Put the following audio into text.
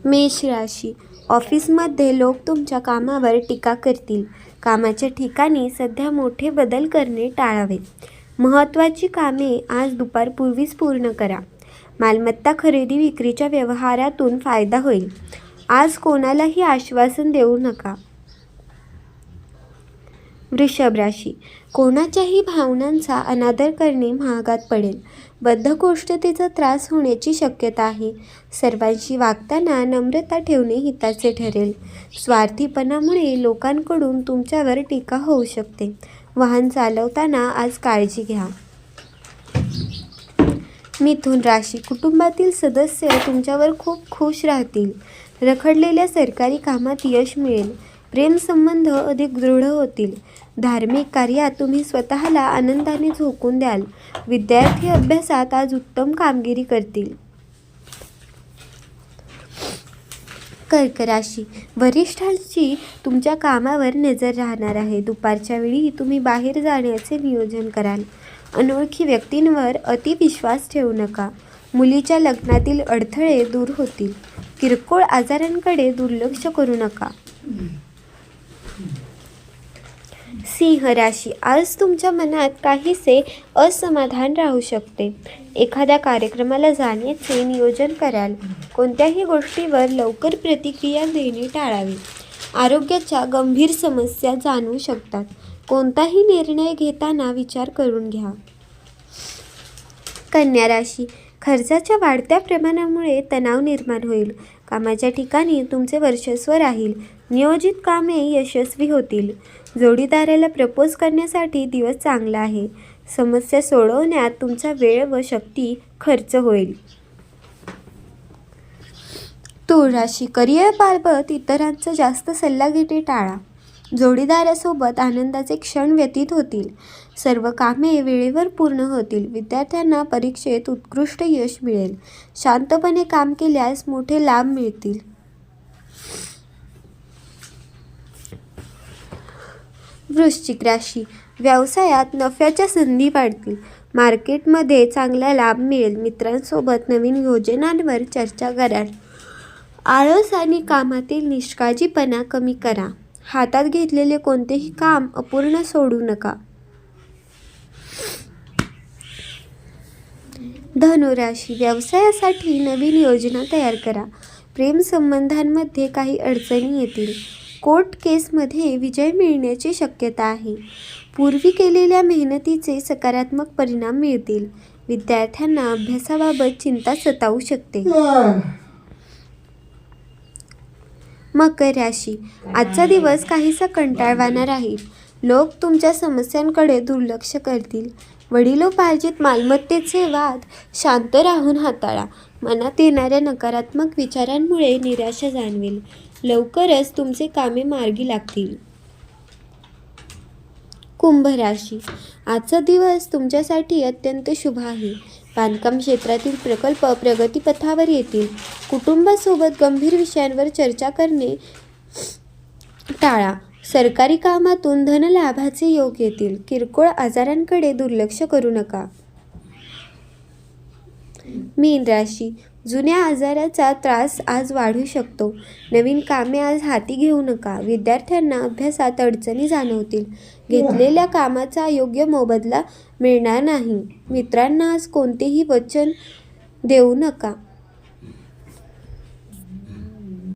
मेष राशी, ऑफिसमध्ये लोक तुमच्या कामावर टीका करतील. कामाच्या ठिकाणी सध्या मोठे बदल करणे टाळावे. महत्त्वाची कामे आज दुपारपूर्वीच पूर्ण करा. मालमत्ता खरेदी विक्रीच्या व्यवहारातून फायदा होईल. आज कोणालाही आश्वासन देऊ नका. वृषभ राशी, कोणाच्याही भावनांचा अनादर करणे महागात पडेल. बद्धकोष्ठतेचा त्रास होण्याची शक्यता आहे. सर्वांशी वागताना नम्रता ठेवणे हिताचे ठरेल. स्वार्थीपणामुळे लोकांकडून तुमच्यावर टीका होऊ शकते. वाहन चालवताना आज काळजी घ्या. मिथुन राशी, कुटुंबातील सदस्य तुमच्यावर खूप खुश राहतील. रखडलेल्या सरकारी कामात यश मिळेल. प्रेमसंबंध अधिक दृढ होतील. धार्मिक कार्यात तुम्ही स्वतःला आनंदाने झोकून द्याल. विद्यार्थी अभ्यासात आज उत्तम कामगिरी करतील. कर्क राशी, वरिष्ठांची तुमच्या कामावर नजर राहणार आहे. दुपारच्या वेळी तुम्ही बाहेर जाण्याचे नियोजन कराल. अनोळखी व्यक्तींवर अतिविश्वास ठेवू नका. मुलीच्या लग्नातील अडथळे दूर होतील. किरकोळ आजारांकडे दुर्लक्ष करू नका. सिंह राशी, आज तुमच्या मनात काहीसे असमाधान राहू शकते. एखाद्या कार्यक्रमाला जाण्याचे नियोजन कराल. कोणत्याही गोष्टीवर लवकर प्रतिक्रिया देणे टाळावे. आरोग्याच्या गंभीर समस्या जाणवू शकतात. कोणताही निर्णय घेताना विचार करून घ्या. कन्या राशी, खर्चाच्या वाढत्या प्रमाणामुळे तणाव निर्माण होईल. कामाच्या ठिकाणी तुमचे वर्चस्व राहील. नियोजित कामे यशस्वी होतील. जोडीदाराला प्रपोज करण्यासाठी दिवस चांगला आहे. समस्या सोडवण्यात तुमचा वेळ व शक्ती खर्च होईल. तुळ राशी, करिअरबाबत इतरांचा जास्त सल्ला घेणे टाळा. जोडीदारासोबत आनंदाचे क्षण व्यतीत होतील. सर्व कामे वेळेवर पूर्ण होतील. विद्यार्थ्यांना परीक्षेत उत्कृष्ट यश मिळेल. शांतपणे काम केल्यास मोठे लाभ मिळतील. वृश्चिक राशी, व्यवसायात नफ्याच्या संधी वाढतील. मार्केटमध्ये चांगला लाभ मिळेल. मित्रांसोबत नवीन योजनांवर चर्चा कराल. आळस आणि कामातील निष्काळजीपणा कमी करा. हातात घेतलेले कोणतेही काम अपूर्ण सोडू नका. धनुराशी, व्यवसायासाठी नवीन योजना तयार करा. प्रेमसंबंधांमध्ये काही अडचणी येतील. कोर्ट केसमध्ये विजय मिळण्याची शक्यता आहे. पूर्वी केलेल्या मेहनतीचे सकारात्मक परिणाम मिळतील. विद्यार्थ्यांना अभ्यासाबाबत चिंता सतावू शकते. मकर राशी, आजचा दिवस काहीसा कंटाळवाणा राहील. लोक तुमच्या समस्यांकडे दुर्लक्ष करतील. वडिलोपार्जित मालमत्तेचे वाद शांत राहून हाताळा. मनात येणाऱ्या नकारात्मक विचारांमुळे निराशा जाणवेल. लवकरच तुमचे कामे मार्गी लागतील. कुंभ राशी, आजचा दिवस तुमच्यासाठी अत्यंत शुभ आहे. बांधकाम क्षेत्रातील प्रकल्प प्रगतीपथावर येतील. कुटुंबासोबत गंभीर विषयांवर चर्चा करणे टाळा. सरकारी कामातून धनलाभाचे योग येतील. किरकोळ आजारांकडे दुर्लक्ष करू नका. मीन राशी, जुन्या आजाराचा त्रास आज वाढू शकतो. नवीन कामे आज हाती घेऊ नका. विद्यार्थ्यांना अभ्यासात अडचणी जाणवतील. घेतलेल्या कामाचा योग्य मोबदला मिळणार नाही. मित्रांना आज कोणतेही वचन देऊ नका.